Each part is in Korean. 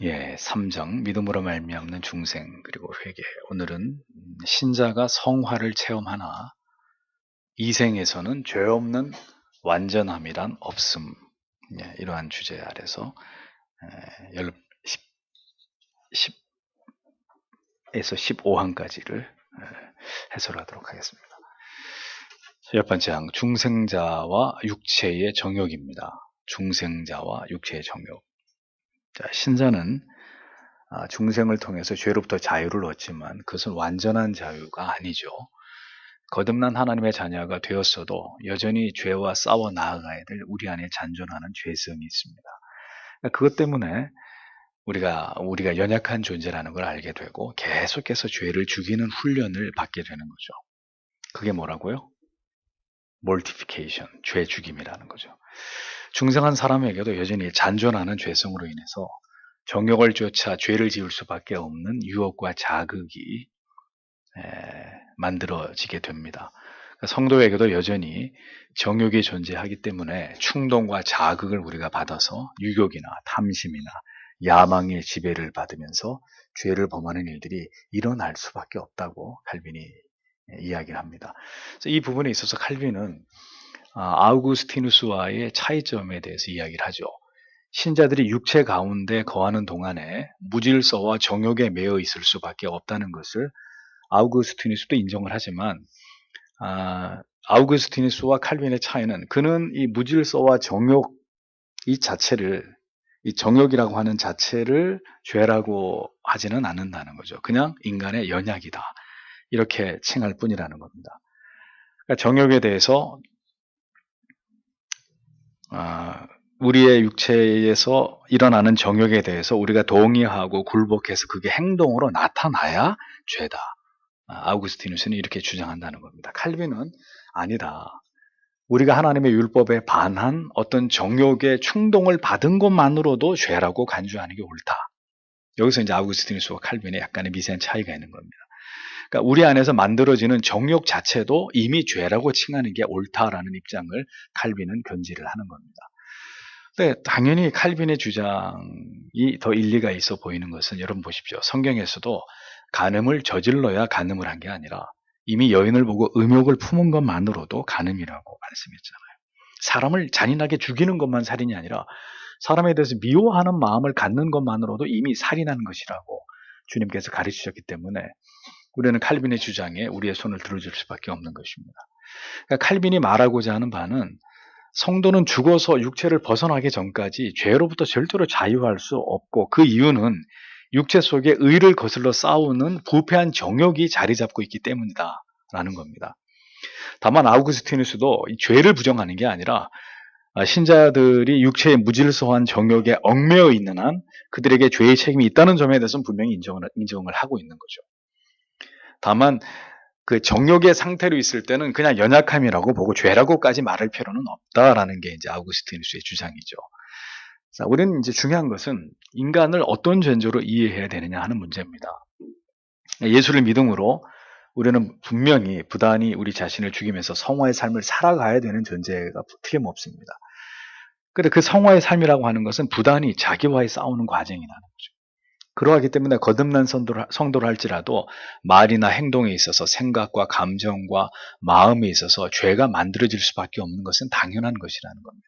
예, 3장 믿음으로 말미암는 중생 그리고 회개. 오늘은 신자가 성화를 체험하나 이생에서는 죄 없는 완전함이란 없음. 예, 이러한 주제 아래서 10에서 15항까지를 해설하도록 하겠습니다. 첫 번째 항, 중생자와 육체의 정욕입니다. 중생자와 육체의 정욕. 자, 신자는 중생을 통해서 죄로부터 자유를 얻지만 그것은 완전한 자유가 아니죠. 거듭난 하나님의 자녀가 되었어도 여전히 죄와 싸워 나아가야 될 우리 안에 잔존하는 죄성이 있습니다. 그것 때문에 우리가 연약한 존재라는 걸 알게 되고 계속해서 죄를 죽이는 훈련을 받게 되는 거죠. 그게 뭐라고요? mortification, 죄 죽임이라는 거죠. 중생한 사람에게도 여전히 잔존하는 죄성으로 인해서 정욕을 쫓아 죄를 지을 수밖에 없는 유혹과 자극이 만들어지게 됩니다. 성도에게도 여전히 정욕이 존재하기 때문에 충동과 자극을 우리가 받아서 유욕이나 탐심이나 야망의 지배를 받으면서 죄를 범하는 일들이 일어날 수밖에 없다고 칼빈이 이야기를 합니다. 그래서 이 부분에 있어서 칼빈은 아우구스티누스와의 차이점에 대해서 이야기를 하죠. 신자들이 육체 가운데 거하는 동안에 무질서와 정욕에 매여 있을 수밖에 없다는 것을 아우구스티누스도 인정을 하지만 아우구스티누스와 칼빈의 차이는 그는 이 무질서와 정욕 이 정욕이라고 하는 자체를 죄라고 하지는 않는다는 거죠. 그냥 인간의 연약이다. 이렇게 칭할 뿐이라는 겁니다. 그러니까 정욕에 대해서 우리의 육체에서 일어나는 정욕에 대해서 우리가 동의하고 굴복해서 그게 행동으로 나타나야 죄다. 아우구스티누스는 이렇게 주장한다는 겁니다. 칼빈은 아니다. 우리가 하나님의 율법에 반한 어떤 정욕의 충동을 받은 것만으로도 죄라고 간주하는 게 옳다. 여기서 이제 아우구스티누스와 칼빈의 약간의 미세한 차이가 있는 겁니다. 그러니까 우리 안에서 만들어지는 정욕 자체도 이미 죄라고 칭하는 게 옳다라는 입장을 칼빈은 견지를 하는 겁니다. 근데 당연히 칼빈의 주장이 더 일리가 있어 보이는 것은 여러분 보십시오. 성경에서도 간음을 저질러야 간음을 한 게 아니라 이미 여인을 보고 음욕을 품은 것만으로도 간음이라고 말씀했잖아요. 사람을 잔인하게 죽이는 것만 살인이 아니라 사람에 대해서 미워하는 마음을 갖는 것만으로도 이미 살인하는 것이라고 주님께서 가르치셨기 때문에 우리는 칼빈의 주장에 우리의 손을 들어줄 수밖에 없는 것입니다. 그러니까 칼빈이 말하고자 하는 바는 성도는 죽어서 육체를 벗어나기 전까지 죄로부터 절대로 자유할 수 없고 그 이유는 육체 속에 의를 거슬러 싸우는 부패한 정욕이 자리 잡고 있기 때문이다 라는 겁니다. 다만 아우구스티누스도 죄를 부정하는 게 아니라 신자들이 육체의 무질서한 정욕에 얽매여 있는 한 그들에게 죄의 책임이 있다는 점에 대해서는 분명히 인정을 하고 있는 거죠. 다만 그 정욕의 상태로 있을 때는 그냥 연약함이라고 보고 죄라고까지 말할 필요는 없다라는 게 이제 아우구스티누스의 주장이죠. 자, 우리는 이제 중요한 것은 인간을 어떤 존재로 이해해야 되느냐 하는 문제입니다. 예수를 믿음으로 우리는 분명히 부단히 우리 자신을 죽이면서 성화의 삶을 살아가야 되는 존재가 틀림없습니다. 그런데 그 성화의 삶이라고 하는 것은 부단히 자기와의 싸우는 과정이라는 거죠. 그러하기 때문에 거듭난 성도를 할지라도 말이나 행동에 있어서 생각과 감정과 마음에 있어서 죄가 만들어질 수밖에 없는 것은 당연한 것이라는 겁니다.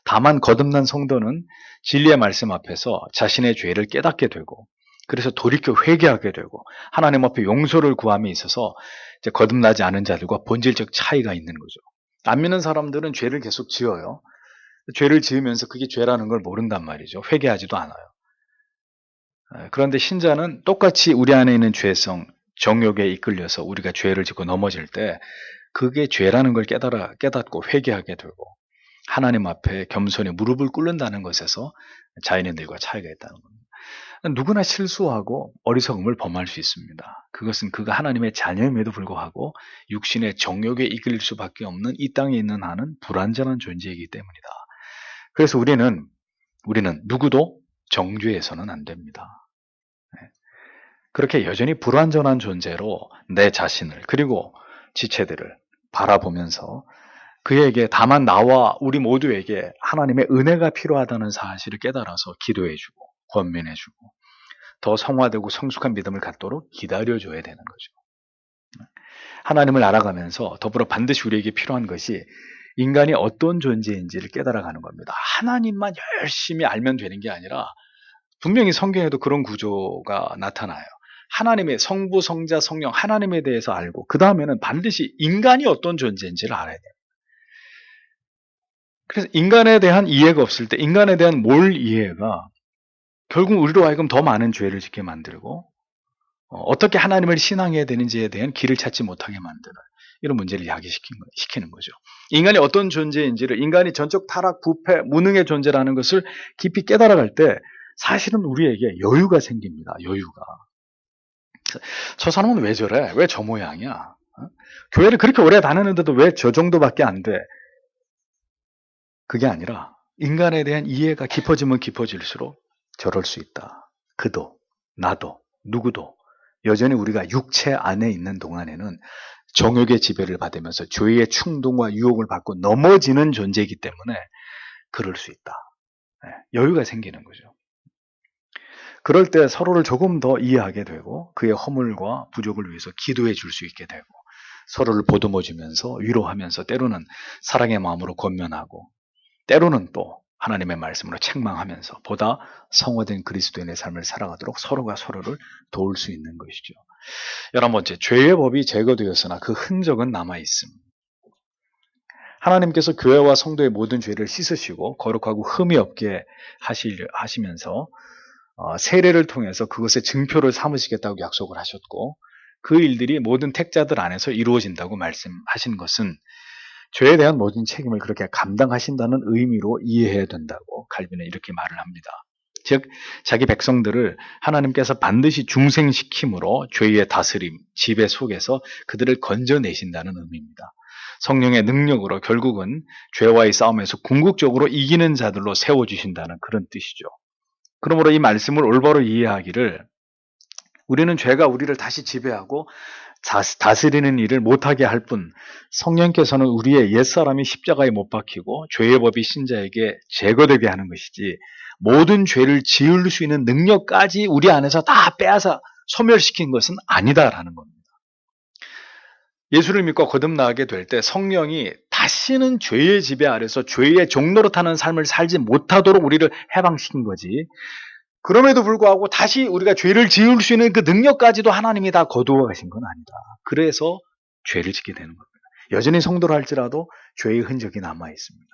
다만 거듭난 성도는 진리의 말씀 앞에서 자신의 죄를 깨닫게 되고 그래서 돌이켜 회개하게 되고 하나님 앞에 용서를 구함에 있어서 이제 거듭나지 않은 자들과 본질적 차이가 있는 거죠. 안 믿는 사람들은 죄를 계속 지어요. 죄를 지으면서 그게 죄라는 걸 모른단 말이죠. 회개하지도 않아요. 그런데 신자는 똑같이 우리 안에 있는 죄성, 정욕에 이끌려서 우리가 죄를 짓고 넘어질 때 그게 죄라는 걸 깨닫고 회개하게 되고 하나님 앞에 겸손히 무릎을 꿇는다는 것에서 자연인들과 차이가 있다는 겁니다. 누구나 실수하고 어리석음을 범할 수 있습니다. 그것은 그가 하나님의 자녀임에도 불구하고 육신의 정욕에 이끌릴 수밖에 없는 이 땅에 있는 한은 불완전한 존재이기 때문이다. 그래서 우리는 누구도 정죄해서는 안 됩니다. 그렇게 여전히 불완전한 존재로 내 자신을 그리고 지체들을 바라보면서 그에게 다만 나와 우리 모두에게 하나님의 은혜가 필요하다는 사실을 깨달아서 기도해주고 권면해주고 더 성화되고 성숙한 믿음을 갖도록 기다려줘야 되는 거죠. 하나님을 알아가면서 더불어 반드시 우리에게 필요한 것이 인간이 어떤 존재인지를 깨달아가는 겁니다. 하나님만 열심히 알면 되는 게 아니라 분명히 성경에도 그런 구조가 나타나요. 하나님의 성부, 성자, 성령 하나님에 대해서 알고 그 다음에는 반드시 인간이 어떤 존재인지를 알아야 돼요. 그래서 인간에 대한 이해가 없을 때 인간에 대한 몰 이해가 결국 우리로 하여금 더 많은 죄를 짓게 만들고 어떻게 하나님을 신앙해야 되는지에 대한 길을 찾지 못하게 만드는 이런 문제를 야기시키는 거죠. 인간이 어떤 존재인지를 인간이 전적 타락, 부패, 무능의 존재라는 것을 깊이 깨달아갈 때 사실은 우리에게 여유가 생깁니다. 여유가. 저 사람은 왜 저래? 왜 저 모양이야? 교회를 그렇게 오래 다녔는데도 왜 저 정도밖에 안 돼? 그게 아니라 인간에 대한 이해가 깊어지면 깊어질수록 저럴 수 있다. 그도, 나도, 누구도 여전히 우리가 육체 안에 있는 동안에는 정욕의 지배를 받으면서 죄의 충동과 유혹을 받고 넘어지는 존재이기 때문에 그럴 수 있다. 여유가 생기는 거죠. 그럴 때 서로를 조금 더 이해하게 되고 그의 허물과 부족을 위해서 기도해 줄 수 있게 되고 서로를 보듬어 주면서 위로하면서 때로는 사랑의 마음으로 권면하고 때로는 또 하나님의 말씀으로 책망하면서 보다 성화된 그리스도인의 삶을 살아가도록 서로가 서로를 도울 수 있는 것이죠. 11번째, 죄의 법이 제거되었으나 그 흔적은 남아있음. 하나님께서 교회와 성도의 모든 죄를 씻으시고 거룩하고 흠이 없게 하시면서 세례를 통해서 그것의 증표를 삼으시겠다고 약속을 하셨고 그 일들이 모든 택자들 안에서 이루어진다고 말씀하신 것은 죄에 대한 모든 책임을 그렇게 감당하신다는 의미로 이해해야 된다고 칼빈은 이렇게 말을 합니다. 즉 자기 백성들을 하나님께서 반드시 중생시킴으로 죄의 다스림, 지배 속에서 그들을 건져내신다는 의미입니다. 성령의 능력으로 결국은 죄와의 싸움에서 궁극적으로 이기는 자들로 세워주신다는 그런 뜻이죠. 그러므로 이 말씀을 올바로 이해하기를 우리는 죄가 우리를 다시 지배하고 다스리는 일을 못하게 할 뿐 성령께서는 우리의 옛사람이 십자가에 못 박히고 죄의 법이 신자에게 제거되게 하는 것이지 모든 죄를 지을 수 있는 능력까지 우리 안에서 다 빼앗아 소멸시킨 것은 아니다라는 겁니다. 예수를 믿고 거듭나게 될 때 성령이 다시는 죄의 지배 아래서 죄의 종로로 타는 삶을 살지 못하도록 우리를 해방시킨 거지. 그럼에도 불구하고 다시 우리가 죄를 지을 수 있는 그 능력까지도 하나님이 다 거두어 가신 건 아니다. 그래서 죄를 짓게 되는 겁니다. 여전히 성도라 할지라도 죄의 흔적이 남아 있습니다.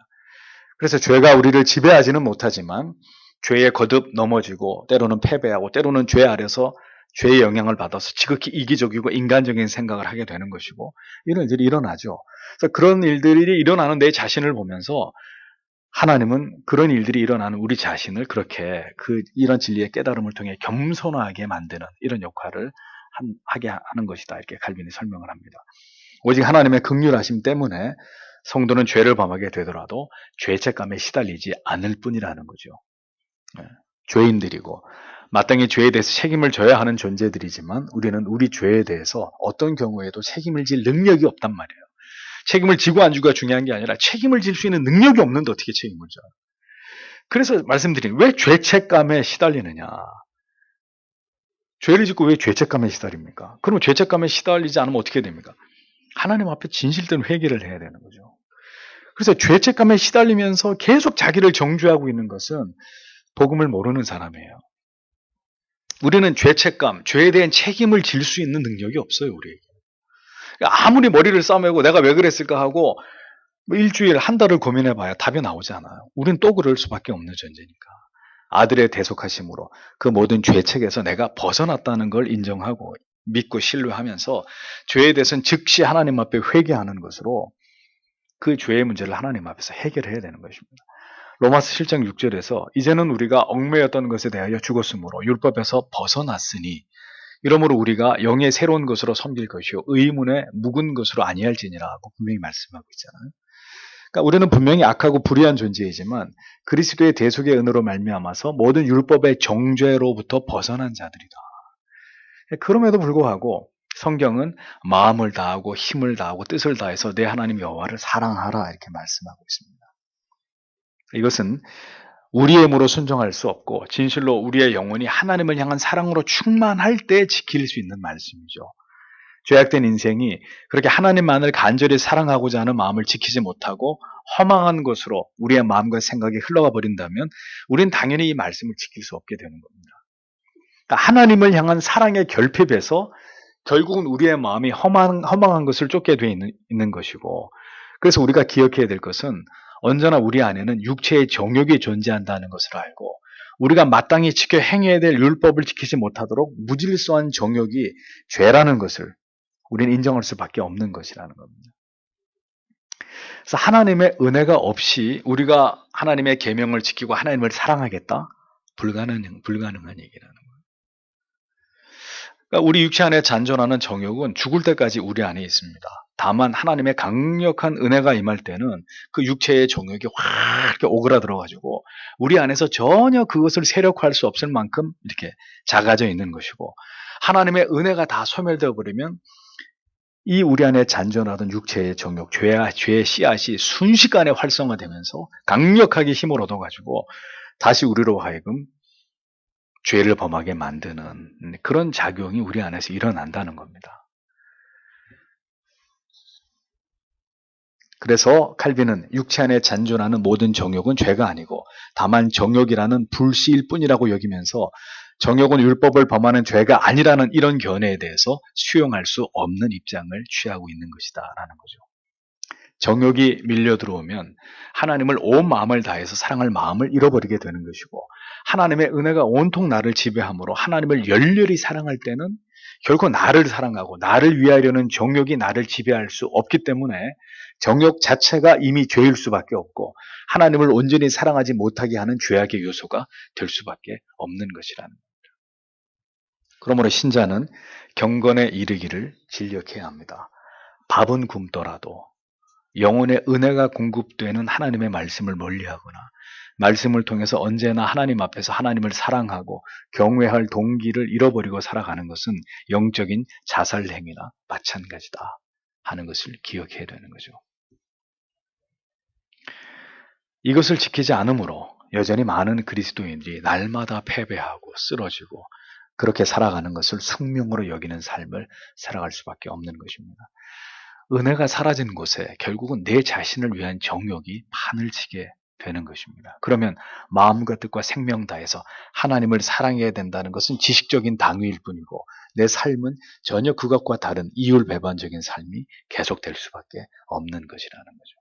그래서 죄가 우리를 지배하지는 못하지만 죄에 거듭 넘어지고 때로는 패배하고 때로는 죄 아래서 죄의 영향을 받아서 지극히 이기적이고 인간적인 생각을 하게 되는 것이고 이런 일들이 일어나죠. 그래서 그런 일들이 일어나는 내 자신을 보면서 하나님은 그런 일들이 일어나는 우리 자신을 그렇게 이런 진리의 깨달음을 통해 겸손하게 만드는 이런 역할을 하게 하는 것이다. 이렇게 칼빈이 설명을 합니다. 오직 하나님의 긍휼하심 때문에 성도는 죄를 범하게 되더라도 죄책감에 시달리지 않을 뿐이라는 거죠. 죄인들이고 마땅히 죄에 대해서 책임을 져야 하는 존재들이지만 우리는 우리 죄에 대해서 어떤 경우에도 책임을 질 능력이 없단 말이에요. 책임을 지고 안 지고가 중요한 게 아니라 책임을 질 수 있는 능력이 없는데 어떻게 책임을 져요? 그래서 말씀드린 왜 죄책감에 시달리느냐? 죄를 짓고 왜 죄책감에 시달립니까? 그러면 죄책감에 시달리지 않으면 어떻게 됩니까? 하나님 앞에 진실된 회개를 해야 되는 거죠. 그래서 죄책감에 시달리면서 계속 자기를 정죄하고 있는 것은 복음을 모르는 사람이에요. 우리는 죄책감, 죄에 대한 책임을 질 수 있는 능력이 없어요, 우리에게. 아무리 머리를 싸매고 내가 왜 그랬을까 하고 일주일, 한 달을 고민해봐야 답이 나오지 않아요. 우린 또 그럴 수밖에 없는 존재니까. 아들의 대속하심으로 그 모든 죄책에서 내가 벗어났다는 걸 인정하고 믿고 신뢰하면서 죄에 대해서는 즉시 하나님 앞에 회개하는 것으로 그 죄의 문제를 하나님 앞에서 해결해야 되는 것입니다. 로마서 7장 6절에서 이제는 우리가 얽매였던 것에 대하여 죽었으므로 율법에서 벗어났으니 이러므로 우리가 영의 새로운 것으로 섬길 것이요 의문의 묵은 것으로 아니할지니라고 분명히 말씀하고 있잖아요. 그러니까 우리는 분명히 악하고 불의한 존재이지만 그리스도의 대속의 은혜로 말미암아서 모든 율법의 정죄로부터 벗어난 자들이다. 그럼에도 불구하고 성경은 마음을 다하고 힘을 다하고 뜻을 다해서 내 하나님 여호와를 사랑하라 이렇게 말씀하고 있습니다. 이것은 우리의 힘으로 순종할 수 없고 진실로 우리의 영혼이 하나님을 향한 사랑으로 충만할 때 지킬 수 있는 말씀이죠. 죄악된 인생이 그렇게 하나님만을 간절히 사랑하고자 하는 마음을 지키지 못하고 허망한 것으로 우리의 마음과 생각이 흘러가 버린다면 우리는 당연히 이 말씀을 지킬 수 없게 되는 겁니다. 그러니까 하나님을 향한 사랑의 결핍에서 결국은 우리의 마음이 허망한 것을 쫓게 되어 있는 것이고, 그래서 우리가 기억해야 될 것은 언제나 우리 안에는 육체의 정욕이 존재한다는 것을 알고, 우리가 마땅히 지켜 행해야 될 율법을 지키지 못하도록 무질서한 정욕이 죄라는 것을 우리는 인정할 수밖에 없는 것이라는 겁니다. 그래서 하나님의 은혜가 없이 우리가 하나님의 계명을 지키고 하나님을 사랑하겠다? 불가능한 얘기라는 거예요. 그러니까 우리 육체 안에 잔존하는 정욕은 죽을 때까지 우리 안에 있습니다. 다만 하나님의 강력한 은혜가 임할 때는 그 육체의 정욕이 확 이렇게 오그라들어가지고 우리 안에서 전혀 그것을 세력화할 수 없을 만큼 이렇게 작아져 있는 것이고, 하나님의 은혜가 다 소멸되어 버리면 이 우리 안에 잔존하던 육체의 정욕, 죄의 씨앗이 순식간에 활성화되면서 강력하게 힘을 얻어가지고 다시 우리로 하여금 죄를 범하게 만드는 그런 작용이 우리 안에서 일어난다는 겁니다. 그래서 칼빈은 육체 안에 잔존하는 모든 정욕은 죄가 아니고 다만 정욕이라는 불씨일 뿐이라고 여기면서 정욕은 율법을 범하는 죄가 아니라는 이런 견해에 대해서 수용할 수 없는 입장을 취하고 있는 것이다 라는 거죠. 정욕이 밀려 들어오면 하나님을 온 마음을 다해서 사랑할 마음을 잃어버리게 되는 것이고, 하나님의 은혜가 온통 나를 지배함으로 하나님을 열렬히 사랑할 때는 결코 나를 사랑하고 나를 위하려는 정욕이 나를 지배할 수 없기 때문에 정욕 자체가 이미 죄일 수밖에 없고 하나님을 온전히 사랑하지 못하게 하는 죄악의 요소가 될 수밖에 없는 것이라는 겁니다. 그러므로 신자는 경건에 이르기를 진력해야 합니다. 밥은 굶더라도 영혼의 은혜가 공급되는 하나님의 말씀을 멀리하거나 말씀을 통해서 언제나 하나님 앞에서 하나님을 사랑하고 경외할 동기를 잃어버리고 살아가는 것은 영적인 자살행위나 마찬가지다 하는 것을 기억해야 되는 거죠. 이것을 지키지 않으므로 여전히 많은 그리스도인들이 날마다 패배하고 쓰러지고 그렇게 살아가는 것을 숙명으로 여기는 삶을 살아갈 수밖에 없는 것입니다. 은혜가 사라진 곳에 결국은 내 자신을 위한 정욕이 판을 치게 되는 것입니다. 그러면 마음과 뜻과 생명 다해서 하나님을 사랑해야 된다는 것은 지식적인 당위일 뿐이고 내 삶은 전혀 그것과 다른 이율배반적인 삶이 계속될 수밖에 없는 것이라는 거죠.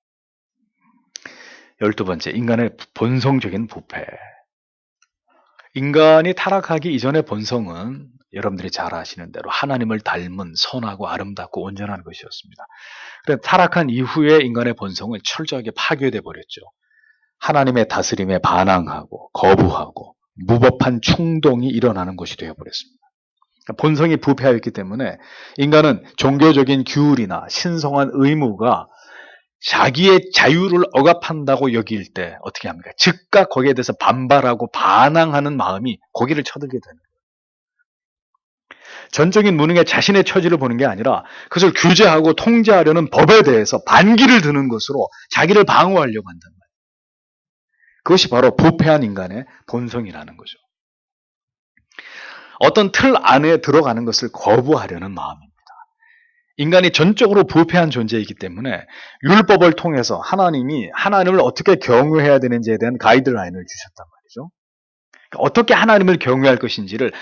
12번째, 인간의 본성적인 부패. 인간이 타락하기 이전의 본성은 여러분들이 잘 아시는 대로 하나님을 닮은 선하고 아름답고 온전한 것이었습니다. 그런데 타락한 이후에 인간의 본성은 철저하게 파괴돼 버렸죠. 하나님의 다스림에 반항하고 거부하고 무법한 충동이 일어나는 것이 되어버렸습니다. 본성이 부패하였기 때문에 인간은 종교적인 규율이나 신성한 의무가 자기의 자유를 억압한다고 여길 때 어떻게 합니까? 즉각 거기에 대해서 반발하고 반항하는 마음이 고개를 쳐들게 되는 거예요. 전적인 무능의 자신의 처지를 보는 게 아니라 그것을 규제하고 통제하려는 법에 대해서 반기를 드는 것으로 자기를 방어하려고 한단 말이에요. 그것이 바로 부패한 인간의 본성이라는 거죠. 어떤 틀 안에 들어가는 것을 거부하려는 마음입니다. 인간이 전적으로 부패한 존재이기 때문에 율법을 통해서 하나님이 하나님을 어떻게 경외해야 되는지에 대한 가이드라인을 주셨단 말이죠. 어떻게 하나님을 경외할 것인지를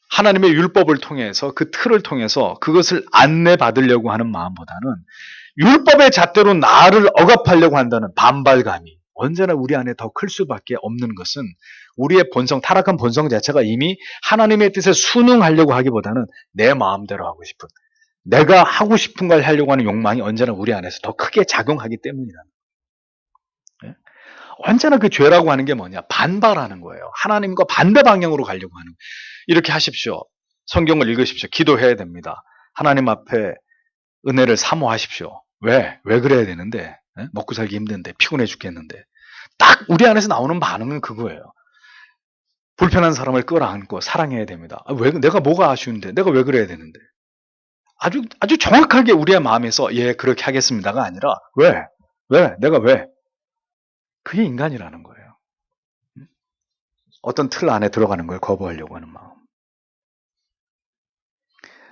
하나님의 율법을 통해서 그 틀을 통해서 그것을 안내받으려고 하는 마음보다는 율법의 잣대로 나를 억압하려고 한다는 반발감이 언제나 우리 안에 더 클 수밖에 없는 것은 우리의 본성, 타락한 본성 자체가 이미 하나님의 뜻에 순응하려고 하기보다는 내 마음대로 하고 싶은, 내가 하고 싶은 걸 하려고 하는 욕망이 언제나 우리 안에서 더 크게 작용하기 때문이라는 거예요. 언제나 그 죄라고 하는 게 뭐냐? 반발하는 거예요. 하나님과 반대 방향으로 가려고 하는 거예요. 이렇게 하십시오. 성경을 읽으십시오. 기도해야 됩니다. 하나님 앞에 은혜를 사모하십시오. 왜? 왜 그래야 되는데? 먹고 살기 힘든데, 피곤해 죽겠는데. 딱 우리 안에서 나오는 반응은 그거예요. 불편한 사람을 끌어안고 사랑해야 됩니다. 왜, 내가 뭐가 아쉬운데? 내가 왜 그래야 되는데? 아주 정확하게 우리의 마음에서 예, 그렇게 하겠습니다가 아니라 왜? 내가 왜? 그게 인간이라는 거예요. 어떤 틀 안에 들어가는 걸 거부하려고 하는 마음.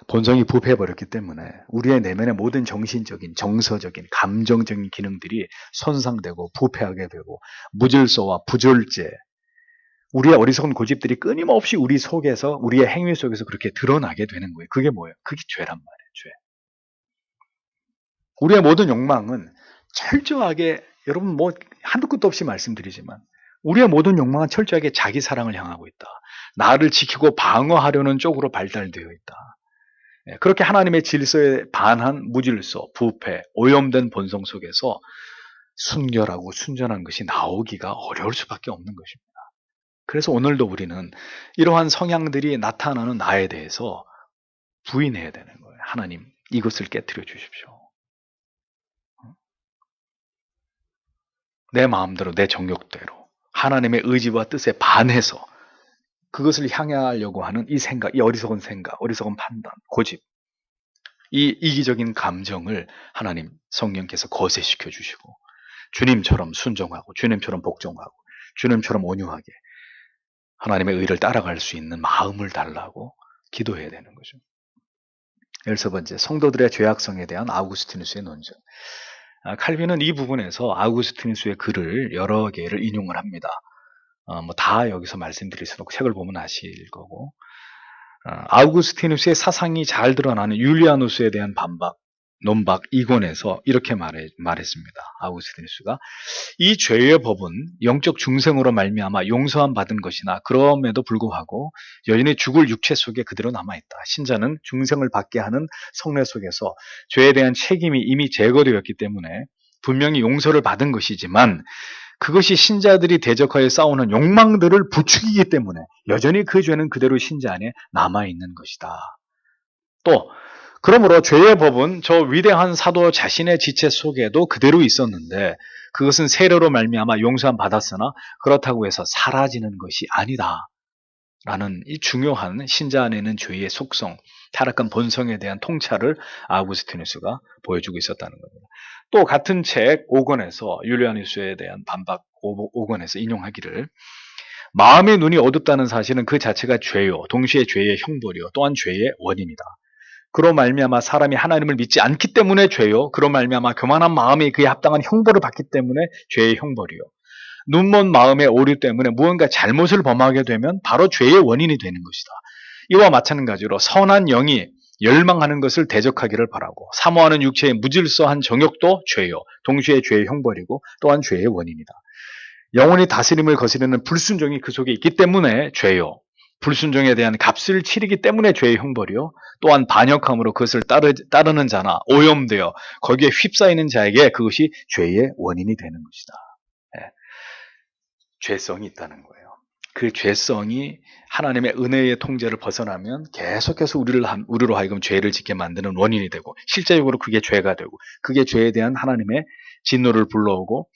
본성이 부패해버렸기 때문에 우리의 내면의 모든 정신적인, 정서적인, 감정적인 기능들이 손상되고 부패하게 되고 무질서와 부절제, 우리의 어리석은 고집들이 끊임없이 우리 속에서, 우리의 행위 속에서 그렇게 드러나게 되는 거예요. 그게 뭐예요? 그게 죄란 말이에요. 죄. 우리의 모든 욕망은 철저하게, 여러분 뭐 한도 끝도 없이 말씀드리지만 우리의 모든 욕망은 철저하게 자기 사랑을 향하고 있다. 나를 지키고 방어하려는 쪽으로 발달되어 있다. 그렇게 하나님의 질서에 반한 무질서, 부패, 오염된 본성 속에서 순결하고 순전한 것이 나오기가 어려울 수밖에 없는 것입니다. 그래서 오늘도 우리는 이러한 성향들이 나타나는 나에 대해서 부인해야 되는 거예요. 하나님, 이것을 깨트려 주십시오. 내 마음대로, 내 정욕대로 하나님의 의지와 뜻에 반해서 그것을 향하려고 하는 이 생각, 이 어리석은 생각, 어리석은 판단, 고집, 이 이기적인 감정을 하나님 성령께서 거세시켜 주시고 주님처럼 순종하고 주님처럼 복종하고 주님처럼 온유하게 하나님의 의를 따라갈 수 있는 마음을 달라고 기도해야 되는 거죠. 11번째, 성도들의 죄악성에 대한 아우구스티누스의 논증. 칼빈은 이 부분에서 아우구스티누스의 글을 여러 개를 인용을 합니다. 다 여기서 말씀드릴 수는 없고 책을 보면 아실 거고, 아우구스티누스의 사상이 잘 드러나는 율리아누스에 대한 반박, 논박 2권에서 이렇게 말했습니다. 아우구스티누스가 이 죄의 법은 영적 중생으로 말미암아 용서함 받은 것이나 그럼에도 불구하고 여전히 죽을 육체 속에 그대로 남아있다. 신자는 중생을 받게 하는 성례 속에서 죄에 대한 책임이 이미 제거되었기 때문에 분명히 용서를 받은 것이지만 그것이 신자들이 대적하여 싸우는 욕망들을 부추기기 때문에 여전히 그 죄는 그대로 신자 안에 남아있는 것이다. 또 그러므로 죄의 법은 저 위대한 사도 자신의 지체 속에도 그대로 있었는데 그것은 세례로 말미암아 용서함 받았으나 그렇다고 해서 사라지는 것이 아니다. 라는 이 중요한 신자 안에 있는 죄의 속성, 타락한 본성에 대한 통찰을 아우구스티누스가 보여주고 있었다는 겁니다. 또 같은 책 5권에서 율리아누스에 대한 반박 5권에서 인용하기를 마음의 눈이 어둡다는 사실은 그 자체가 죄요, 동시에 죄의 형벌이요, 또한 죄의 원인이다. 그로 말미암아 사람이 하나님을 믿지 않기 때문에 죄요, 그로 말미암아 교만한 마음이 그에 합당한 형벌을 받기 때문에 죄의 형벌이요, 눈먼 마음의 오류 때문에 무언가 잘못을 범하게 되면 바로 죄의 원인이 되는 것이다. 이와 마찬가지로 선한 영이 열망하는 것을 대적하기를 바라고 사모하는 육체의 무질서한 정욕도 죄요, 동시에 죄의 형벌이고 또한 죄의 원인이다. 영혼이 다스림을 거스르는 불순종이 그 속에 있기 때문에 죄요, 불순종에 대한 값을 치르기 때문에 죄의 형벌이요, 또한 반역함으로 그것을 따르는 자나 오염되어 거기에 휩싸이는 자에게 그것이 죄의 원인이 되는 것이다. 죄성이 있다는 거예요. 그 죄성이 하나님의 은혜의 통제를 벗어나면 계속해서 우리로 하여금 죄를 짓게 만드는 원인이 되고 실제적으로 그게 죄가 되고 그게 죄에 대한 하나님의 진노를 불러오고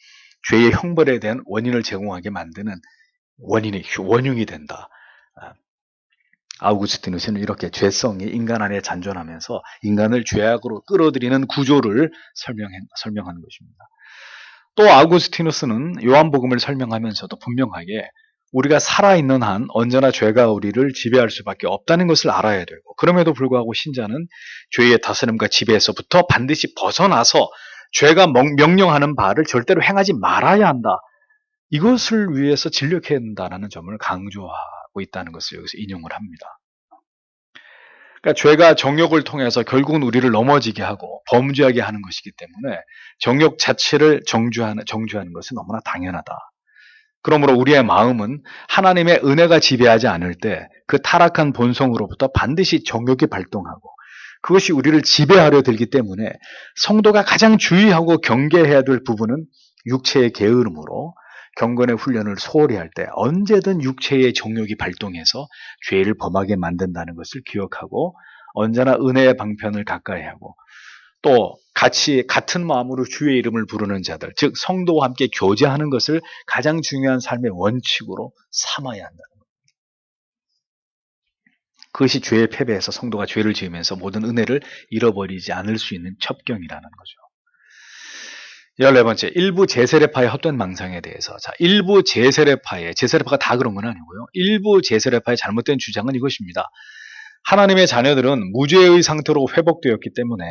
죄의 형벌에 대한 원인을 제공하게 만드는 원흉이 된다. 아우구스티누스는 이렇게 죄성이 인간 안에 잔존하면서 인간을 죄악으로 끌어들이는 구조를 설명하는 것입니다. 또 아우구스티누스는 요한복음을 설명하면서도 분명하게 우리가 살아있는 한 언제나 죄가 우리를 지배할 수밖에 없다는 것을 알아야 되고 그럼에도 불구하고 신자는 죄의 다스림과 지배에서부터 반드시 벗어나서 죄가 명령하는 바를 절대로 행하지 말아야 한다. 이것을 위해서 진력해야 한다는 점을 강조하고 있다는 것을 여기서 인용을 합니다. 그러니까 죄가 정욕을 통해서 결국은 우리를 넘어지게 하고 범죄하게 하는 것이기 때문에 정욕 자체를 정죄하는 것은 너무나 당연하다. 그러므로 우리의 마음은 하나님의 은혜가 지배하지 않을 때 그 타락한 본성으로부터 반드시 정욕이 발동하고 그것이 우리를 지배하려 들기 때문에 성도가 가장 주의하고 경계해야 될 부분은 육체의 게으름으로 경건의 훈련을 소홀히 할 때 언제든 육체의 정욕이 발동해서 죄를 범하게 만든다는 것을 기억하고 언제나 은혜의 방편을 가까이 하고 또 같은 마음으로 주의 이름을 부르는 자들, 즉 성도와 함께 교제하는 것을 가장 중요한 삶의 원칙으로 삼아야 한다는 겁니다. 그것이 죄의 패배에서 성도가 죄를 지으면서 모든 은혜를 잃어버리지 않을 수 있는 첩경이라는 거죠. 14번째, 일부 제세례파의 헛된 망상에 대해서. 자, 일부 제세례파가 다 그런 건 아니고요. 일부 제세례파의 잘못된 주장은 이것입니다. 하나님의 자녀들은 무죄의 상태로 회복되었기 때문에,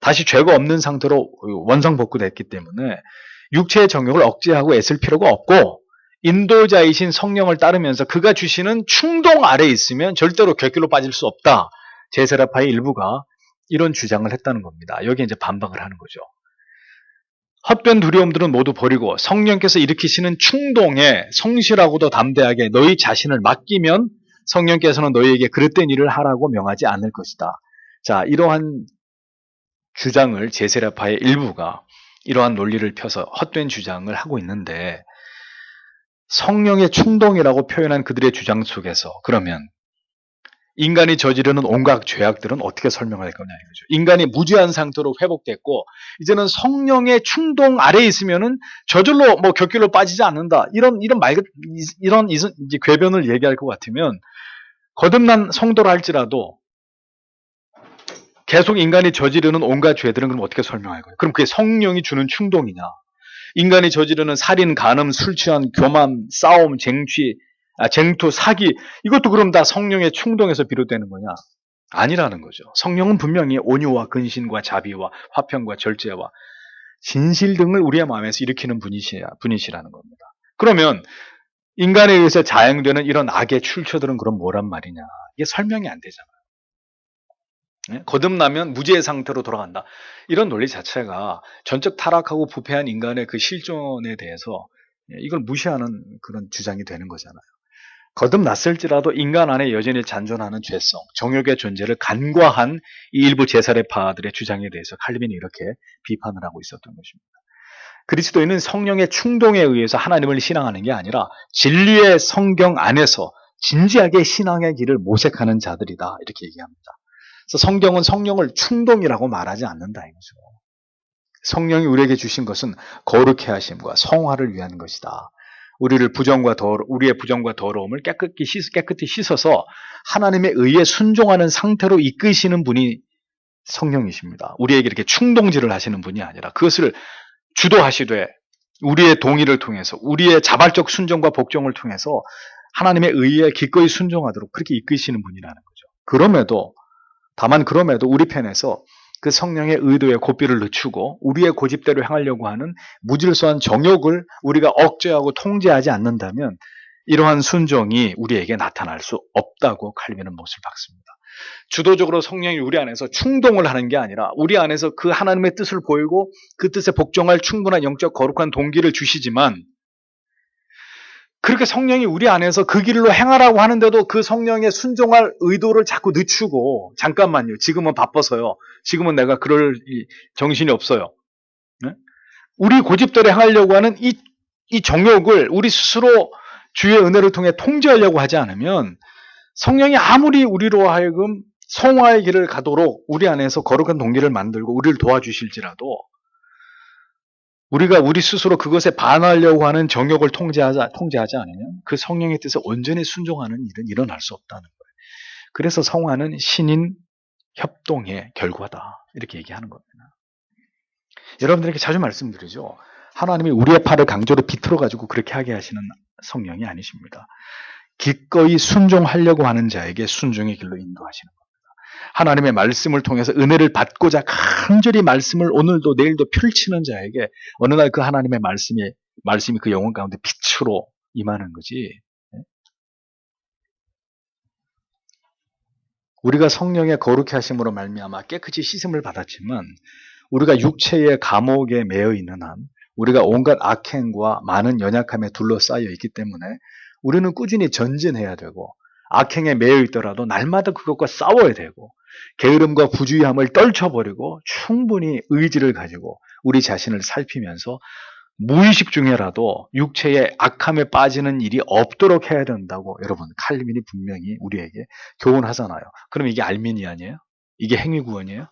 다시 죄가 없는 상태로 원상복구됐기 때문에 육체의 정욕을 억제하고 애쓸 필요가 없고, 인도자이신 성령을 따르면서 그가 주시는 충동 아래 있으면 절대로 곁길로 빠질 수 없다. 제세례파의 일부가 이런 주장을 했다는 겁니다. 여기에 이제 반박을 하는 거죠. 헛된 두려움들은 모두 버리고 성령께서 일으키시는 충동에 성실하고도 담대하게 너희 자신을 맡기면 성령께서는 너희에게 그릇된 일을 하라고 명하지 않을 것이다. 자, 이러한 주장을 제세례파의 일부가 이러한 논리를 펴서 헛된 주장을 하고 있는데, 성령의 충동이라고 표현한 그들의 주장 속에서 그러면 인간이 저지르는 온갖 죄악들은 어떻게 설명할 거냐 이거죠. 인간이 무죄한 상태로 회복됐고 이제는 성령의 충동 아래에 있으면은 저절로 뭐 곁길로 빠지지 않는다. 이런 이제 궤변을 얘기할 것 같으면 거듭난 성도라 할지라도 계속 인간이 저지르는 온갖 죄들은 그럼 어떻게 설명할 거예요? 그럼 그게 성령이 주는 충동이냐? 인간이 저지르는 살인, 간음, 술 취한, 교만, 싸움, 쟁투, 사기, 이것도 그럼 다 성령의 충동에서 비롯되는 거냐? 아니라는 거죠. 성령은 분명히 온유와 근신과 자비와 화평과 절제와 진실 등을 우리의 마음에서 일으키는 분이시라는 겁니다. 그러면 인간에 의해서 자행되는 이런 악의 출처들은 그럼 뭐란 말이냐? 이게 설명이 안 되잖아요. 거듭나면 무죄의 상태로 돌아간다. 이런 논리 자체가 전적 타락하고 부패한 인간의 그 실존에 대해서 이걸 무시하는 그런 주장이 되는 거잖아요. 거듭났을지라도 인간 안에 여전히 잔존하는 죄성, 정욕의 존재를 간과한 이 일부 제사례파들의 주장에 대해서 칼빈이 이렇게 비판을 하고 있었던 것입니다. 그리스도인은 성령의 충동에 의해서 하나님을 신앙하는 게 아니라 진리의 성경 안에서 진지하게 신앙의 길을 모색하는 자들이다. 이렇게 얘기합니다. 그래서 성경은 성령을 충동이라고 말하지 않는다 이거죠. 성령이 우리에게 주신 것은 거룩해 하심과 성화를 위한 것이다. 우리의 부정과 더러움을 깨끗이 씻어서 하나님의 의에 순종하는 상태로 이끄시는 분이 성령이십니다. 우리에게 이렇게 충동질을 하시는 분이 아니라 그것을 주도하시되 우리의 동의를 통해서 우리의 자발적 순종과 복종을 통해서 하나님의 의에 기꺼이 순종하도록 그렇게 이끄시는 분이라는 거죠. 다만 그럼에도 우리 편에서 그 성령의 의도에 고삐를 늦추고 우리의 고집대로 행하려고 하는 무질서한 정욕을 우리가 억제하고 통제하지 않는다면 이러한 순종이 우리에게 나타날 수 없다고 칼빈은 못을 박습니다. 주도적으로 성령이 우리 안에서 충동을 하는 게 아니라 우리 안에서 그 하나님의 뜻을 보이고 그 뜻에 복종할 충분한 영적 거룩한 동기를 주시지만, 그렇게 성령이 우리 안에서 그 길로 행하라고 하는데도 그 성령의 순종할 의도를 자꾸 늦추고, 잠깐만요, 지금은 바빠서요, 지금은 내가 그럴 정신이 없어요, 네? 우리 고집대로 행하려고 하는 이 정욕을 우리 스스로 주의 은혜를 통해 통제하려고 하지 않으면 성령이 아무리 우리로 하여금 성화의 길을 가도록 우리 안에서 거룩한 동기를 만들고 우리를 도와주실지라도 우리가 우리 스스로 그것에 반하려고 하는 정욕을 통제하지 않으면 그 성령의 뜻에 온전히 순종하는 일은 일어날 수 없다는 거예요. 그래서 성화는 신인 협동의 결과다, 이렇게 얘기하는 겁니다. 여러분들에게 자주 말씀드리죠. 하나님이 우리의 팔을 강제로 비틀어가지고 그렇게 하게 하시는 성령이 아니십니다. 기꺼이 순종하려고 하는 자에게 순종의 길로 인도하시는 겁니다. 하나님의 말씀을 통해서 은혜를 받고자 간절히 말씀을 오늘도 내일도 펼치는 자에게 어느 날 그 하나님의 말씀이 그 영혼 가운데 빛으로 임하는 거지. 우리가 성령의 거룩해 하심으로 말미암아 깨끗이 씻음을 받았지만 우리가 육체의 감옥에 매여 있는 한 우리가 온갖 악행과 많은 연약함에 둘러싸여 있기 때문에 우리는 꾸준히 전진해야 되고, 악행에 매여 있더라도 날마다 그것과 싸워야 되고, 게으름과 부주의함을 떨쳐버리고 충분히 의지를 가지고 우리 자신을 살피면서 무의식 중에라도 육체의 악함에 빠지는 일이 없도록 해야 된다고 여러분 칼빈이 분명히 우리에게 교훈하잖아요. 그럼 이게 알민이 아니에요? 이게 행위구원이에요?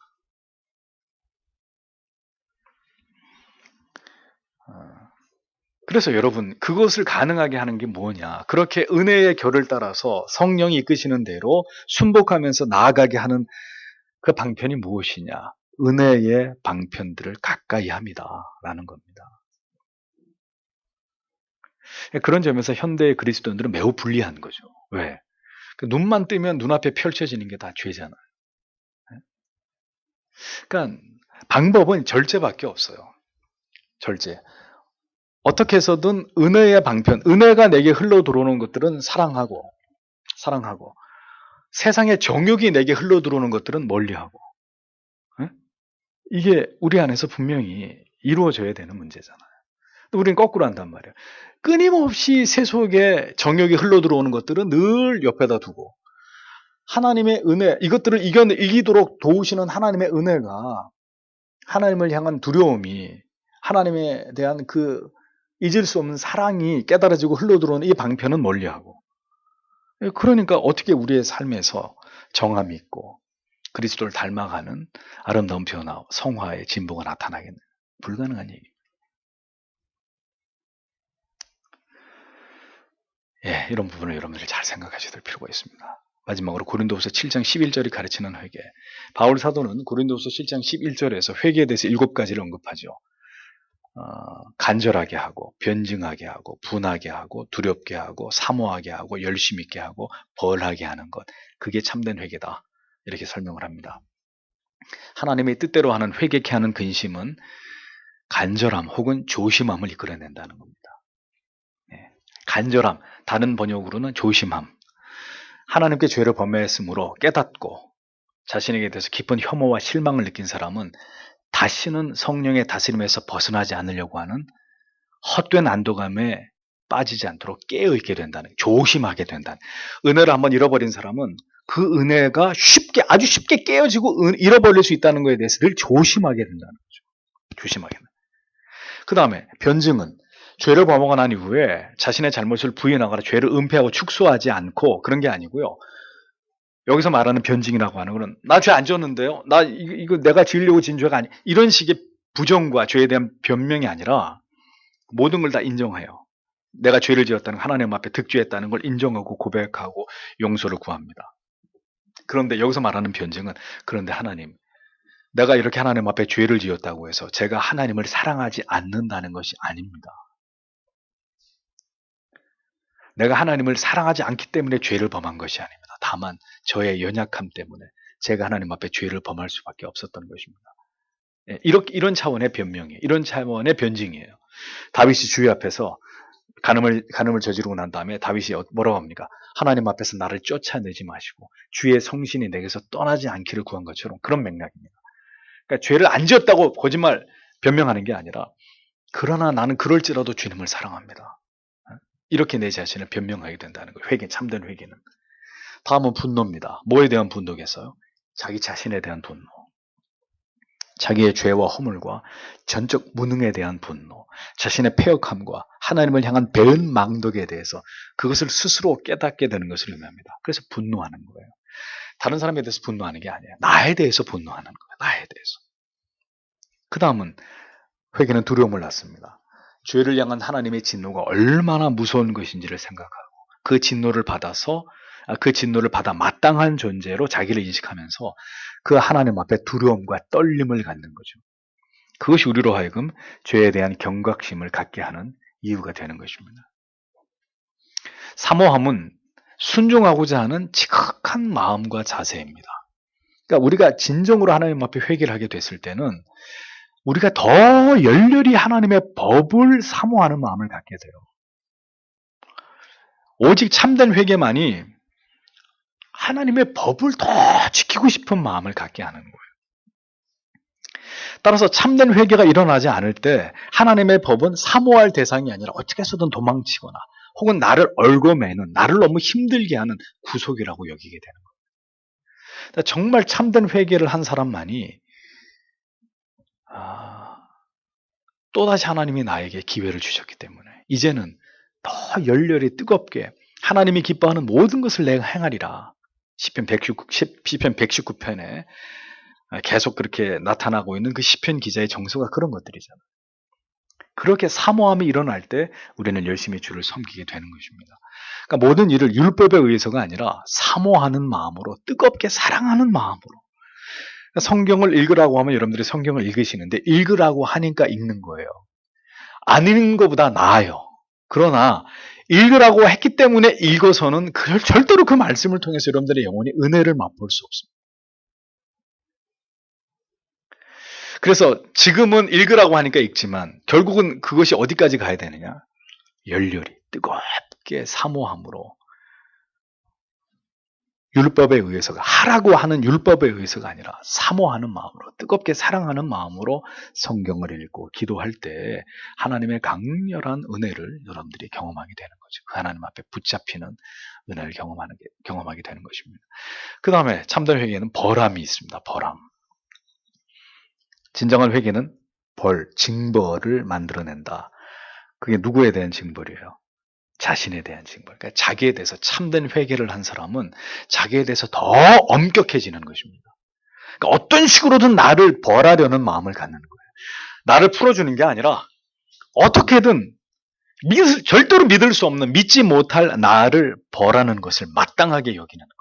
그래서 여러분, 그것을 가능하게 하는 게 뭐냐? 그렇게 은혜의 결을 따라서 성령이 이끄시는 대로 순복하면서 나아가게 하는 그 방편이 무엇이냐? 은혜의 방편들을 가까이 합니다라는 겁니다. 그런 점에서 현대의 그리스도인들은 매우 불리한 거죠. 왜? 눈만 뜨면 눈앞에 펼쳐지는 게 다 죄잖아요. 그러니까 방법은 절제밖에 없어요. 절제. 어떻게 해서든 은혜의 방편, 은혜가 내게 흘러 들어오는 것들은 사랑하고 세상의 정욕이 내게 흘러 들어오는 것들은 멀리하고. 이게 우리 안에서 분명히 이루어져야 되는 문제잖아요. 우리는 거꾸로 한단 말이에요. 끊임없이 세속의 정욕이 흘러 들어오는 것들은 늘 옆에다 두고 하나님의 은혜, 이것들을 이기도록 도우시는 하나님의 은혜가, 하나님을 향한 두려움이, 하나님에 대한 그 잊을 수 없는 사랑이 깨달아지고 흘러 들어오는 이 방편은 멀리하고. 그러니까 어떻게 우리의 삶에서 정함이 있고 그리스도를 닮아가는 아름다운 변화, 성화의 진보가 나타나겠느냐? 불가능한 얘기입니다. 이런 부분을 여러분들이 잘 생각하셔야 될 필요가 있습니다. 마지막으로 고린도후서 7장 11절이 가르치는 회개. 바울 사도는 고린도후서 7장 11절에서 회개에 대해서 7가지를 언급하죠. 간절하게 하고, 변증하게 하고, 분하게 하고, 두렵게 하고, 사모하게 하고, 열심 있게 하고, 벌하게 하는 것. 그게 참된 회개다. 이렇게 설명을 합니다. 하나님의 뜻대로 하는 회개케 하는 근심은 간절함 혹은 조심함을 이끌어낸다는 겁니다. 간절함, 다른 번역으로는 조심함. 하나님께 죄를 범했으므로 깨닫고 자신에게 대해서 깊은 혐오와 실망을 느낀 사람은 다시는 성령의 다스림에서 벗어나지 않으려고 하는 헛된 안도감에 빠지지 않도록 깨어있게 된다는, 조심하게 된다는. 은혜를 한번 잃어버린 사람은 그 은혜가 아주 쉽게 깨어지고 잃어버릴 수 있다는 것에 대해서 늘 조심하게 된다는 거죠. 조심하게. 그 다음에 변증은 죄를 범하고 난 이후에 자신의 잘못을 부인하거나 죄를 은폐하고 축소하지 않고 그런 게 아니고요. 여기서 말하는 변증이라고 하는 것은 나 죄 안 지었는데요. 나 이거 내가 지으려고 지은 죄가 아니. 이런 식의 부정과 죄에 대한 변명이 아니라 모든 걸 다 인정해요. 내가 죄를 지었다는, 하나님 앞에 득죄했다는 걸 인정하고 고백하고 용서를 구합니다. 그런데 여기서 말하는 변증은, 그런데 하나님, 내가 이렇게 하나님 앞에 죄를 지었다고 해서 제가 하나님을 사랑하지 않는다는 것이 아닙니다. 내가 하나님을 사랑하지 않기 때문에 죄를 범한 것이 아닙니다. 다만 저의 연약함 때문에 제가 하나님 앞에 죄를 범할 수밖에 없었던 것입니다. 이런 차원의 변명이에요. 이런 차원의 변증이에요. 다윗이 주의 앞에서 간음을 저지르고 난 다음에 다윗이 뭐라고 합니까? 하나님 앞에서 나를 쫓아내지 마시고 주의 성신이 내게서 떠나지 않기를 구한 것처럼 그런 맥락입니다. 그러니까 죄를 안 지었다고 거짓말 변명하는 게 아니라, 그러나 나는 그럴지라도 주님을 사랑합니다. 이렇게 내 자신을 변명하게 된다는 거예요. 회개, 참된 회개는. 다음은 분노입니다. 뭐에 대한 분노겠어요? 자기 자신에 대한 분노. 자기의 죄와 허물과 전적 무능에 대한 분노, 자신의 패역함과 하나님을 향한 배은 망덕에 대해서 그것을 스스로 깨닫게 되는 것을 의미합니다. 그래서 분노하는 거예요. 다른 사람에 대해서 분노하는 게 아니에요. 나에 대해서 분노하는 거예요. 나에 대해서. 그 다음은 회개는 두려움을 낳습니다. 죄를 향한 하나님의 진노가 얼마나 무서운 것인지를 생각하고 그 진노를 받아 마땅한 존재로 자기를 인식하면서 그 하나님 앞에 두려움과 떨림을 갖는 거죠. 그것이 우리로 하여금 죄에 대한 경각심을 갖게 하는 이유가 되는 것입니다. 사모함은 순종하고자 하는 지극한 마음과 자세입니다. 그러니까 우리가 진정으로 하나님 앞에 회개를 하게 됐을 때는 우리가 더 열렬히 하나님의 법을 사모하는 마음을 갖게 돼요. 오직 참된 회개만이 하나님의 법을 더 지키고 싶은 마음을 갖게 하는 거예요. 따라서 참된 회개가 일어나지 않을 때 하나님의 법은 사모할 대상이 아니라 어떻게 해서든 도망치거나 혹은 나를 얽어매는, 나를 너무 힘들게 하는 구속이라고 여기게 되는 거예요. 정말 참된 회개를 한 사람만이 또다시 하나님이 나에게 기회를 주셨기 때문에 이제는 더 열렬히 뜨겁게 하나님이 기뻐하는 모든 것을 내가 행하리라. 시편 119편에 계속 그렇게 나타나고 있는 그 시편 기자의 정서가 그런 것들이잖아요. 그렇게 사모함이 일어날 때 우리는 열심히 주를 섬기게 되는 것입니다. 그러니까 모든 일을 율법에 의해서가 아니라 사모하는 마음으로, 뜨겁게 사랑하는 마음으로, 성경을 읽으라고 하면 여러분들이 성경을 읽으시는데 읽으라고 하니까 읽는 거예요. 안 읽는 것보다 나아요. 그러나 읽으라고 했기 때문에 읽어서는 절대로 그 말씀을 통해서 여러분들의 영혼이 은혜를 맛볼 수 없습니다. 그래서 지금은 읽으라고 하니까 읽지만 결국은 그것이 어디까지 가야 되느냐? 열렬히 뜨겁게 사모함으로 율법에 의해서가 하라고 하는 율법에 의해서가 아니라 사모하는 마음으로 뜨겁게 사랑하는 마음으로 성경을 읽고 기도할 때 하나님의 강렬한 은혜를 여러분들이 경험하게 되는 거죠. 그 하나님 앞에 붙잡히는 은혜를 경험하게 되는 것입니다. 그 다음에 참된 회개는 벌함이 있습니다. 벌함. 진정한 회개는 징벌을 만들어낸다. 그게 누구에 대한 징벌이에요? 자신에 대한 징벌. 그러니까 자기에 대해서 참된 회개를 한 사람은 자기에 대해서 더 엄격해지는 것입니다. 그러니까 어떤 식으로든 나를 벌하려는 마음을 갖는 거예요. 나를 풀어주는 게 아니라 어떻게든 절대로 믿을 수 없는, 믿지 못할 나를 벌하는 것을 마땅하게 여기는 거예요.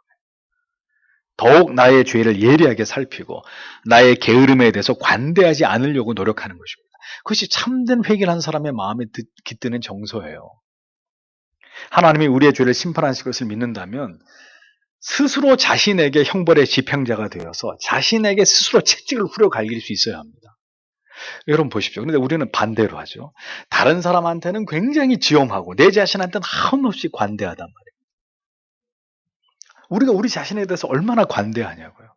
더욱 나의 죄를 예리하게 살피고 나의 게으름에 대해서 관대하지 않으려고 노력하는 것입니다. 그것이 참된 회개를 한 사람의 마음에 깃드는 정서예요. 하나님이 우리의 죄를 심판하실 것을 믿는다면 스스로 자신에게 형벌의 집행자가 되어서 자신에게 스스로 채찍을 후려갈길 수 있어야 합니다. 여러분 보십시오. 그런데 우리는 반대로 하죠. 다른 사람한테는 굉장히 지엄하고 내 자신한테는 한없이 관대하단 말이에요. 우리가 우리 자신에 대해서 얼마나 관대하냐고요.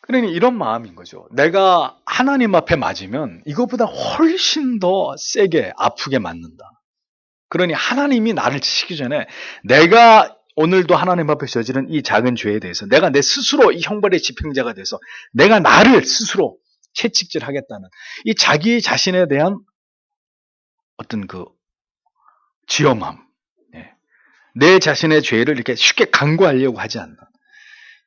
그러니 이런 마음인 거죠. 내가 하나님 앞에 맞으면 이것보다 훨씬 더 세게 아프게 맞는다. 그러니 하나님이 나를 치시기 전에 내가 오늘도 하나님 앞에 저지른 이 작은 죄에 대해서 내가 내 스스로 이 형벌의 집행자가 돼서 내가 나를 스스로 채찍질하겠다는 이 자기 자신에 대한 어떤 그 지엄함, 내 자신의 죄를 이렇게 쉽게 간과하려고 하지 않는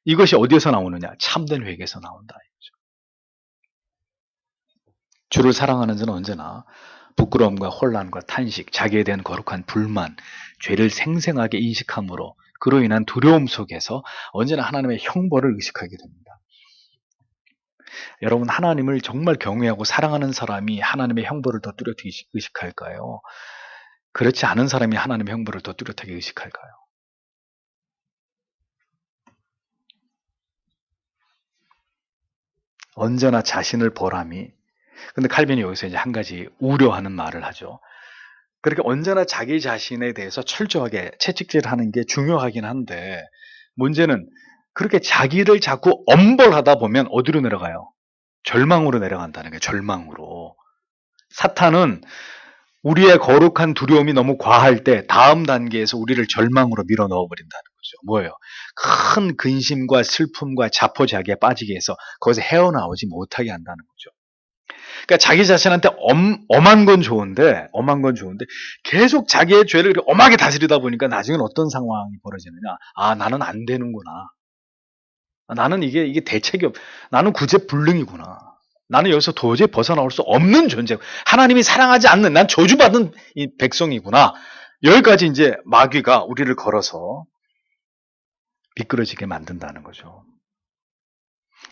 이것이 어디에서 나오느냐? 참된 회개에서 나온다. 주를 사랑하는 자는 언제나 부끄러움과 혼란과 탄식, 자기에 대한 거룩한 불만, 죄를 생생하게 인식함으로 그로 인한 두려움 속에서 언제나 하나님의 형벌을 의식하게 됩니다. 여러분, 하나님을 정말 경외하고 사랑하는 사람이 하나님의 형벌을 더 뚜렷하게 의식할까요? 그렇지 않은 사람이 하나님의 형벌을 더 뚜렷하게 의식할까요? 언제나 자신을 벌함이. 근데 칼빈이 여기서 이제 한 가지 우려하는 말을 하죠. 그렇게 언제나 자기 자신에 대해서 철저하게 채찍질하는 게 중요하긴 한데 문제는 그렇게 자기를 자꾸 엄벌하다 보면 어디로 내려가요? 절망으로 내려간다는 거예요. 절망으로. 사탄은 우리의 거룩한 두려움이 너무 과할 때 다음 단계에서 우리를 절망으로 밀어 넣어버린다는 거죠. 뭐예요? 큰 근심과 슬픔과 자포자기에 빠지게 해서 거기서 헤어나오지 못하게 한다는 거죠. 그러니까 자기 자신한테 엄한 건 좋은데 계속 자기의 죄를 엄하게 다스리다 보니까 나중엔 어떤 상황이 벌어지느냐? 아, 나는 안 되는구나. 나는 이게 대책이 나는 구제불능이구나. 나는 여기서 도저히 벗어나올 수 없는 존재. 하나님이 사랑하지 않는 난 저주받은 이 백성이구나. 여기까지 이제 마귀가 우리를 걸어서 미끄러지게 만든다는 거죠.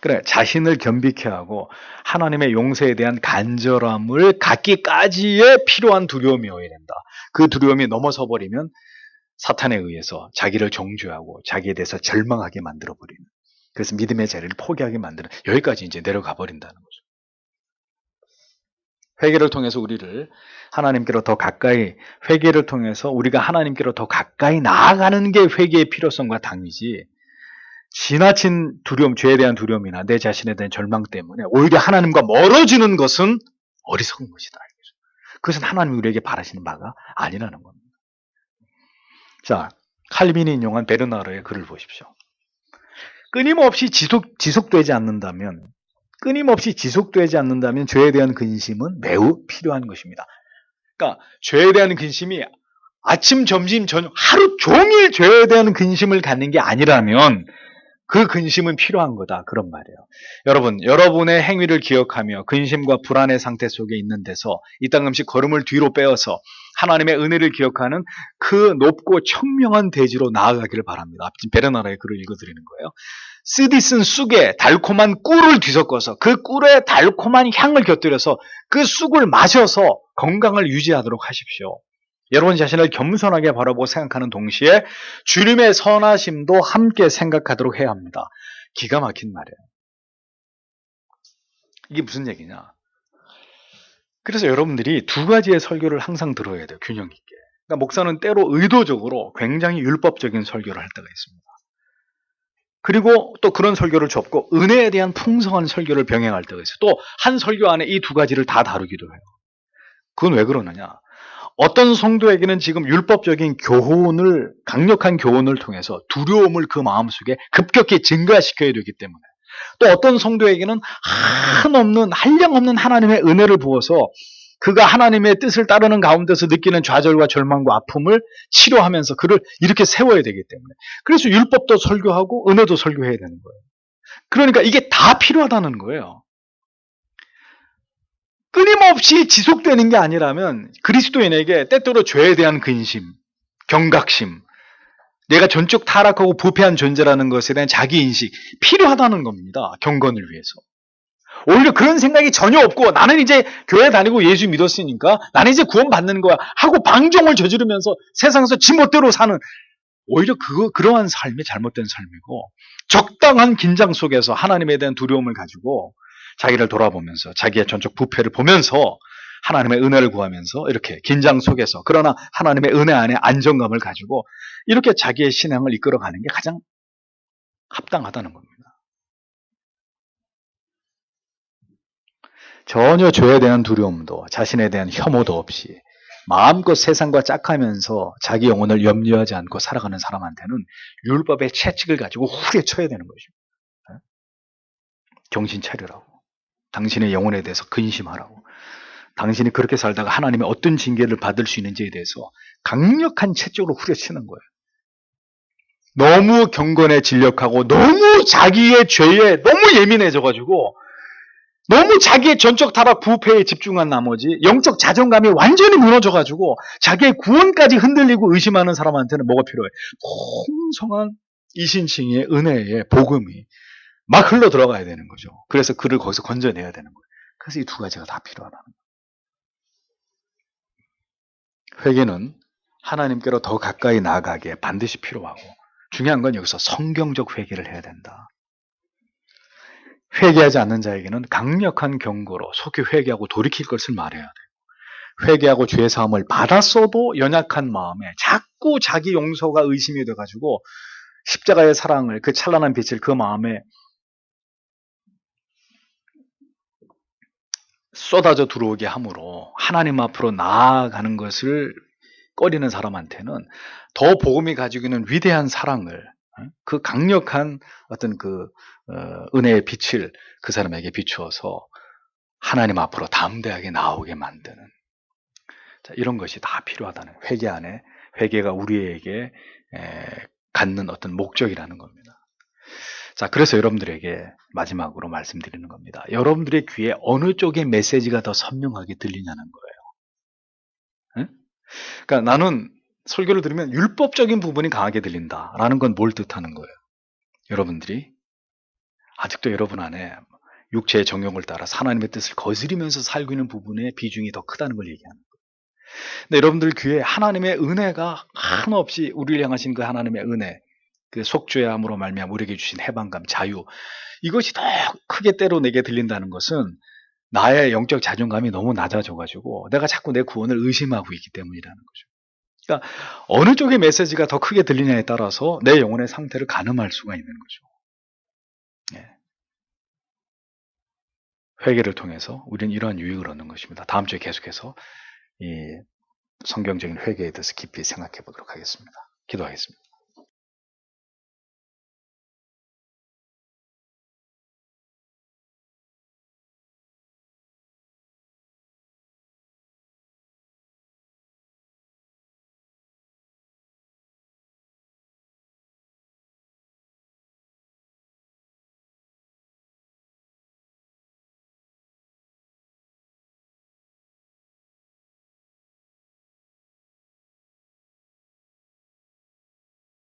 그래, 자신을 겸비케 하고 하나님의 용서에 대한 간절함을 갖기까지의 필요한 두려움이어야 된다. 그 두려움이 넘어서 버리면 사탄에 의해서 자기를 정죄하고 자기에 대해서 절망하게 만들어버리는, 그래서 믿음의 자리를 포기하게 만드는, 여기까지 이제 내려가 버린다는 거죠. 회개를 통해서 우리를 하나님께로 더 가까이, 회개를 통해서 우리가 하나님께로 더 가까이 나아가는 게 회개의 필요성과 당위지, 지나친 두려움, 죄에 대한 두려움이나 내 자신에 대한 절망 때문에 오히려 하나님과 멀어지는 것은 어리석은 것이다. 그것은 하나님이 우리에게 바라시는 바가 아니라는 겁니다. 자, 칼빈이 인용한 베르나르의 글을 보십시오. 끊임없이 지속되지 않는다면 죄에 대한 근심은 매우 필요한 것입니다. 그러니까 죄에 대한 근심이 아침, 점심, 저녁 하루 종일 죄에 대한 근심을 갖는 게 아니라면 그 근심은 필요한 거다. 그런 말이에요. 여러분, 여러분의 행위를 기억하며 근심과 불안의 상태 속에 있는 데서 이따금씩 걸음을 뒤로 빼어서 하나님의 은혜를 기억하는 그 높고 청명한 대지로 나아가기를 바랍니다. 지금 베르나라의 글을 읽어드리는 거예요. 쓰디쓴 쑥에 달콤한 꿀을 뒤섞어서 그 꿀에 달콤한 향을 곁들여서 그 쑥을 마셔서 건강을 유지하도록 하십시오. 여러분 자신을 겸손하게 바라보고 생각하는 동시에 주님의 선하심도 함께 생각하도록 해야 합니다. 기가 막힌 말이에요. 이게 무슨 얘기냐? 그래서 여러분들이 두 가지의 설교를 항상 들어야 돼요. 균형 있게. 그러니까 목사는 때로 의도적으로 굉장히 율법적인 설교를 할 때가 있습니다. 그리고 또 그런 설교를 접고 은혜에 대한 풍성한 설교를 병행할 때가 있어요. 또 한 설교 안에 이 두 가지를 다 다루기도 해요. 그건 왜 그러느냐? 어떤 성도에게는 지금 율법적인 교훈을, 강력한 교훈을 통해서 두려움을 그 마음속에 급격히 증가시켜야 되기 때문에, 또 어떤 성도에게는 한량없는 하나님의 은혜를 부어서 그가 하나님의 뜻을 따르는 가운데서 느끼는 좌절과 절망과 아픔을 치료하면서 그를 이렇게 세워야 되기 때문에, 그래서 율법도 설교하고 은혜도 설교해야 되는 거예요. 그러니까 이게 다 필요하다는 거예요. 끊임없이 지속되는 게 아니라면 그리스도인에게 때때로 죄에 대한 근심, 경각심, 내가 전적 타락하고 부패한 존재라는 것에 대한 자기인식 필요하다는 겁니다. 경건을 위해서. 오히려 그런 생각이 전혀 없고 나는 이제 교회 다니고 예수 믿었으니까 나는 이제 구원받는 거야 하고 방종을 저지르면서 세상에서 지 멋대로 사는, 오히려 그러한 삶이 잘못된 삶이고, 적당한 긴장 속에서 하나님에 대한 두려움을 가지고 자기를 돌아보면서 자기의 전적 부패를 보면서 하나님의 은혜를 구하면서 이렇게 긴장 속에서, 그러나 하나님의 은혜 안에 안정감을 가지고 이렇게 자기의 신앙을 이끌어가는 게 가장 합당하다는 겁니다. 전혀 죄에 대한 두려움도 자신에 대한 혐오도 없이 마음껏 세상과 짝하면서 자기 영혼을 염려하지 않고 살아가는 사람한테는 율법의 채찍을 가지고 후려쳐야 되는 거죠. 정신 차리라고. 당신의 영혼에 대해서 근심하라고. 당신이 그렇게 살다가 하나님의 어떤 징계를 받을 수 있는지에 대해서 강력한 채찍으로 후려치는 거예요. 너무 경건에 진력하고 너무 자기의 죄에 너무 예민해져가지고 너무 자기의 전적 타락 부패에 집중한 나머지 영적 자존감이 완전히 무너져가지고 자기의 구원까지 흔들리고 의심하는 사람한테는 뭐가 필요해? 풍성한 이신칭의 은혜의 복음이 막 흘러 들어가야 되는 거죠. 그래서 그를 거기서 건져내야 되는 거예요. 그래서 이 두 가지가 다 필요하다는 거예요. 회개는 하나님께로 더 가까이 나아가기에 반드시 필요하고, 중요한 건 여기서 성경적 회개를 해야 된다. 회개하지 않는 자에게는 강력한 경고로 속히 회개하고 돌이킬 것을 말해야 돼요. 회개하고 죄 사함을 받았어도 연약한 마음에 자꾸 자기 용서가 의심이 돼가지고 십자가의 사랑을, 그 찬란한 빛을 그 마음에 쏟아져 들어오게 함으로 하나님 앞으로 나아가는 것을 꺼리는 사람한테는 더 복음이 가지고 있는 위대한 사랑을, 그 강력한 어떤 은혜의 빛을 그 사람에게 비추어서 하나님 앞으로 담대하게 나오게 만드는, 이런 것이 다 필요하다는, 회개 안에, 회개가 우리에게 갖는 어떤 목적이라는 겁니다. 자, 그래서 여러분들에게 마지막으로 말씀드리는 겁니다. 여러분들의 귀에 어느 쪽의 메시지가 더 선명하게 들리냐는 거예요. 그러니까 나는 설교를 들으면 율법적인 부분이 강하게 들린다라는 건 뭘 뜻하는 거예요? 여러분들이 아직도 여러분 안에 육체의 정욕을 따라 하나님의 뜻을 거스리면서 살고 있는 부분의 비중이 더 크다는 걸 얘기하는 거예요. 근데 여러분들 귀에 하나님의 은혜가 한없이 우리를 향하신 그 하나님의 은혜, 그 속죄함으로 말미암아 우리에게 주신 해방감, 자유, 이것이 더 크게 때로 내게 들린다는 것은 나의 영적 자존감이 너무 낮아져가지고 내가 자꾸 내 구원을 의심하고 있기 때문이라는 거죠. 그러니까 어느 쪽의 메시지가 더 크게 들리냐에 따라서 내 영혼의 상태를 가늠할 수가 있는 거죠. 회개를 통해서 우리는 이러한 유익을 얻는 것입니다. 다음 주에 계속해서 이 성경적인 회개에 대해서 깊이 생각해 보도록 하겠습니다. 기도하겠습니다.